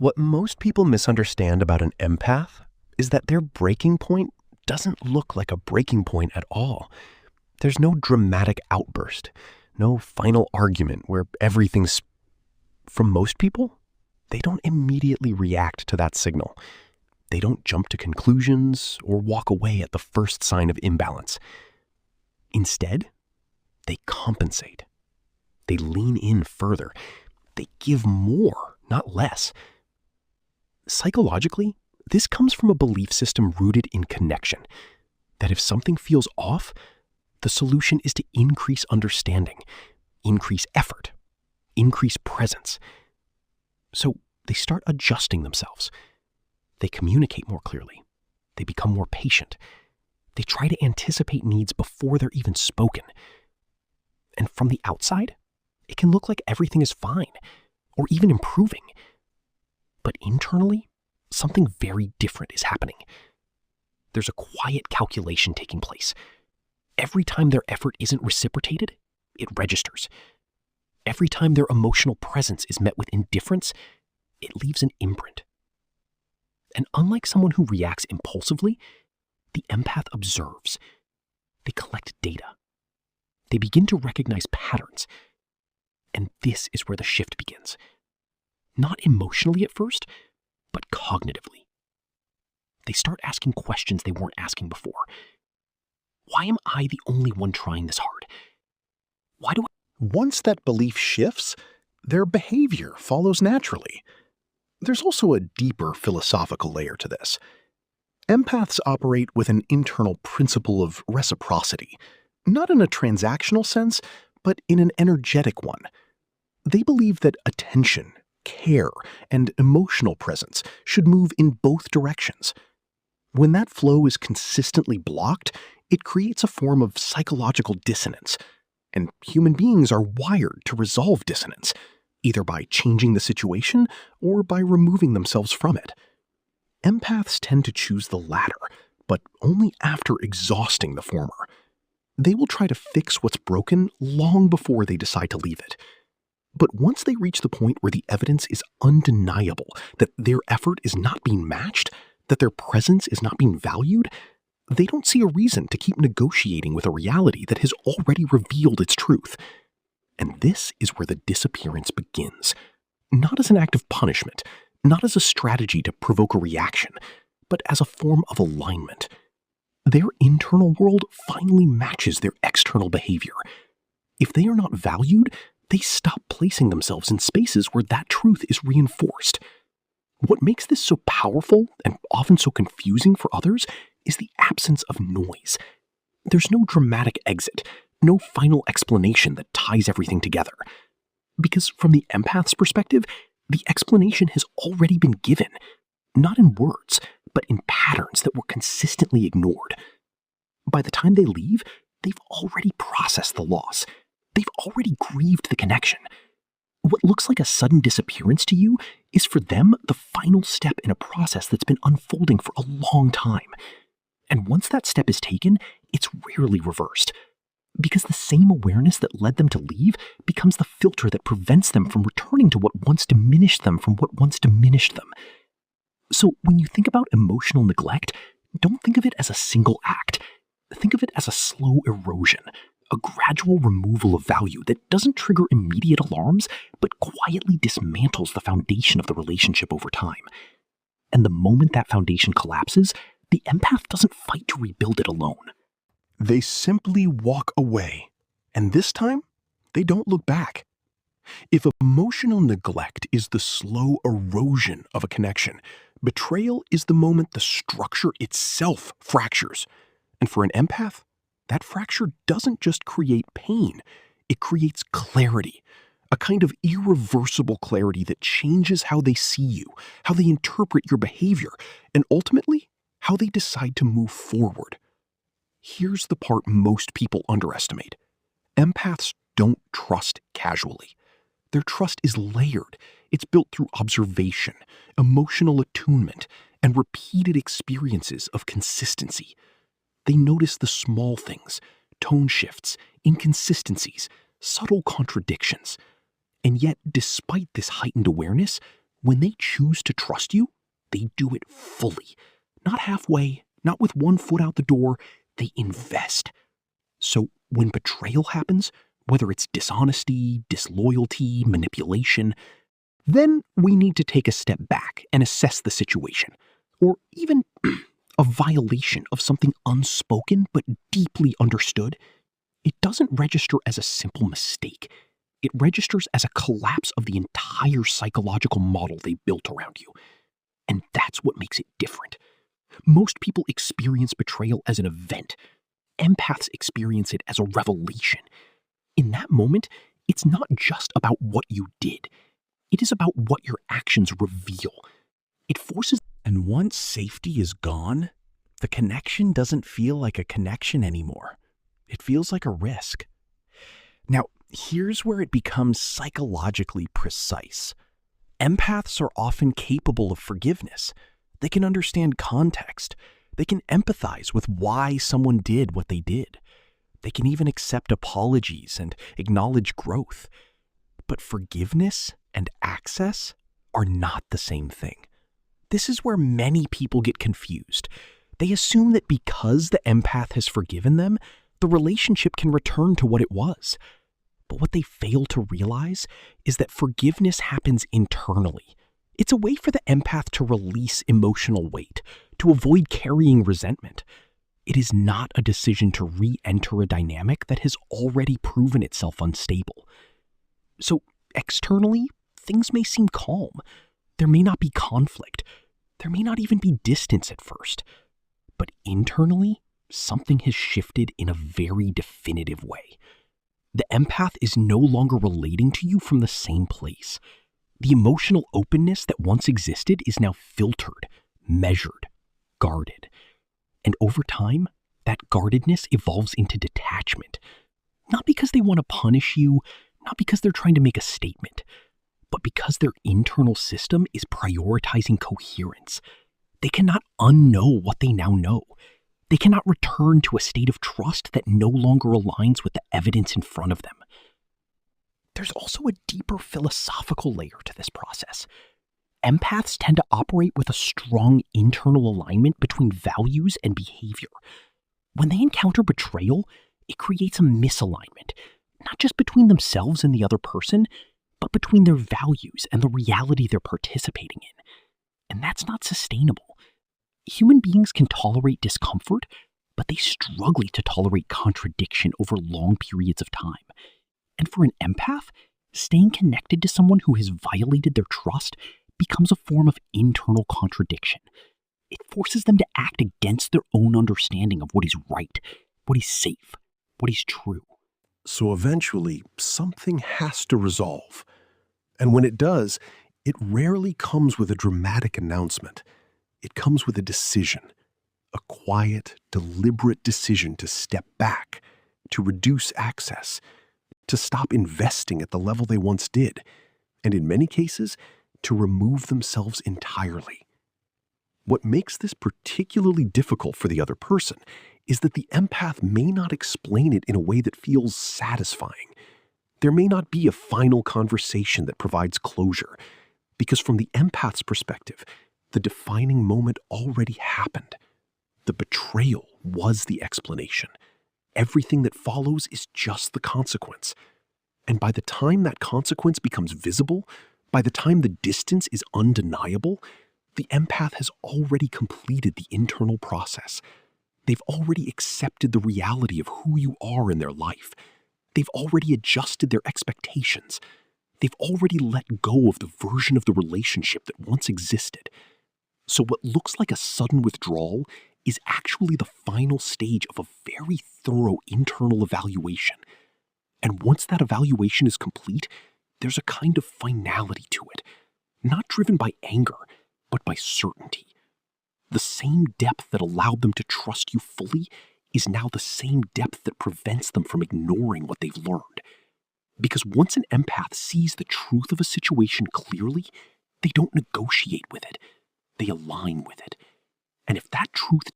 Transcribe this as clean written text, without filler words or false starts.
What most people misunderstand about an empath is that their breaking point doesn't look like a breaking point at all. There's no dramatic outburst, no final argument where everything's... From most people, they don't immediately react to that signal. They don't jump to conclusions or walk away at the first sign of imbalance. Instead, they compensate. They lean in further. They give more, not less. Psychologically, this comes from a belief system rooted in connection, that if something feels off, the solution is to increase understanding, increase effort, increase presence. So they start adjusting themselves. They communicate more clearly. They become more patient. They try to anticipate needs before they're even spoken. And from the outside, it can look like everything is fine, or even improving. But internally, something very different is happening. There's a quiet calculation taking place. Every time their effort isn't reciprocated, it registers. Every time their emotional presence is met with indifference, it leaves an imprint. And unlike someone who reacts impulsively, the empath observes. They collect data. They begin to recognize patterns. And this is where the shift begins. Not emotionally at first, but cognitively. They start asking questions they weren't asking before. Why am I the only one trying this hard? Why do I... Once that belief shifts, their behavior follows naturally. There's also a deeper philosophical layer to this. Empaths operate with an internal principle of reciprocity, not in a transactional sense, but in an energetic one. They believe that attention, care, and emotional presence should move in both directions. When that flow is consistently blocked, it creates a form of psychological dissonance. And human beings are wired to resolve dissonance, either by changing the situation or by removing themselves from it. Empaths tend to choose the latter, but only after exhausting the former. They will try to fix what's broken long before they decide to leave it. But once they reach the point where the evidence is undeniable that their effort is not being matched, that their presence is not being valued, they don't see a reason to keep negotiating with a reality that has already revealed its truth. And this is where the disappearance begins. Not as an act of punishment, not as a strategy to provoke a reaction, but as a form of alignment. Their internal world finally matches their external behavior. If they are not valued, they stop placing themselves in spaces where that truth is reinforced. What makes this so powerful and often so confusing for others is the absence of noise. There's no dramatic exit, no final explanation that ties everything together. Because from the empath's perspective, the explanation has already been given, not in words, but in patterns that were consistently ignored. By the time they leave, they've already processed the loss. They've already grieved the connection. What looks like a sudden disappearance to you is for them the final step in a process that's been unfolding for a long time. And once that step is taken, it's rarely reversed. Because the same awareness that led them to leave becomes the filter that prevents them from returning to what once diminished them from what once diminished them. So when you think about emotional neglect, don't think of it as a single act. Think of it as a slow erosion, a gradual removal of value that doesn't trigger immediate alarms, but quietly dismantles the foundation of the relationship over time. And the moment that foundation collapses, the empath doesn't fight to rebuild it alone. They simply walk away, and this time, they don't look back. If emotional neglect is the slow erosion of a connection, betrayal is the moment the structure itself fractures. And for an empath, that fracture doesn't just create pain, it creates clarity, a kind of irreversible clarity that changes how they see you, how they interpret your behavior, and ultimately, how they decide to move forward. Here's the part most people underestimate. Empaths don't trust casually. Their trust is layered. It's built through observation, emotional attunement, and repeated experiences of consistency. They notice the small things, tone shifts, inconsistencies, subtle contradictions. And yet, despite this heightened awareness, When they choose to trust you, they do it fully. Not halfway, not with one foot out the door, they invest. So when betrayal happens, whether it's dishonesty, disloyalty, manipulation, then we need to take a step back and assess the situation. Or even a violation of something unspoken but deeply understood. It doesn't register as a simple mistake. It registers as a collapse of the entire psychological model they built around you. And that's what makes it different. Most people experience betrayal as an event. Empaths experience it as a revelation. In that moment, it's not just about what you did. It is about what your actions reveal. It forces... And once safety is gone, the connection doesn't feel like a connection anymore. It feels like a risk. Now, here's where it becomes psychologically precise. Empaths are often capable of forgiveness. They can understand context. They can empathize with why someone did what they did. They can even accept apologies and acknowledge growth. But forgiveness and access are not the same thing. This is where many people get confused. They assume that because the empath has forgiven them, the relationship can return to what it was. But what they fail to realize is that forgiveness happens internally. It's a way for the empath to release emotional weight, to avoid carrying resentment. It is not a decision to re-enter a dynamic that has already proven itself unstable. So externally, things may seem calm. There may not be conflict. There may not even be distance at first. But internally, something has shifted in a very definitive way. The empath is no longer relating to you from the same place. The emotional openness that once existed is now filtered, measured, guarded. And over time, that guardedness evolves into detachment. Not because they want to punish you, not because they're trying to make a statement, but because their internal system is prioritizing coherence. They cannot unknow what they now know. They cannot return to a state of trust that no longer aligns with the evidence in front of them. There's also a deeper philosophical layer to this process. Empaths tend to operate with a strong internal alignment between values and behavior. When they encounter betrayal, it creates a misalignment, not just between themselves and the other person, but between their values and the reality they're participating in. And that's not sustainable. Human beings can tolerate discomfort, but they struggle to tolerate contradiction over long periods of time. And for an empath, staying connected to someone who has violated their trust becomes a form of internal contradiction. It forces them to act against their own understanding of what is right, what is safe, what is true. So eventually, something has to resolve. And when it does, it rarely comes with a dramatic announcement. It comes with a decision, a quiet, deliberate decision to step back, to reduce access, to stop investing at the level they once did, and in many cases, to remove themselves entirely. What makes this particularly difficult for the other person is that the empath may not explain it in a way that feels satisfying. There may not be a final conversation that provides closure, because from the empath's perspective, the defining moment already happened. The betrayal was the explanation. Everything that follows is just the consequence. And by the time that consequence becomes visible, by the time the distance is undeniable, the empath has already completed the internal process. They've already accepted the reality of who you are in their life. They've already adjusted their expectations. They've already let go of the version of the relationship that once existed. So what looks like a sudden withdrawal is actually the final stage of a very thorough internal evaluation. And once that evaluation is complete, there's a kind of finality to it, not driven by anger, but by certainty. The same depth that allowed them to trust you fully is now the same depth that prevents them from ignoring what they've learned. Because once an empath sees the truth of a situation clearly, they don't negotiate with it. They align with it. And if that truth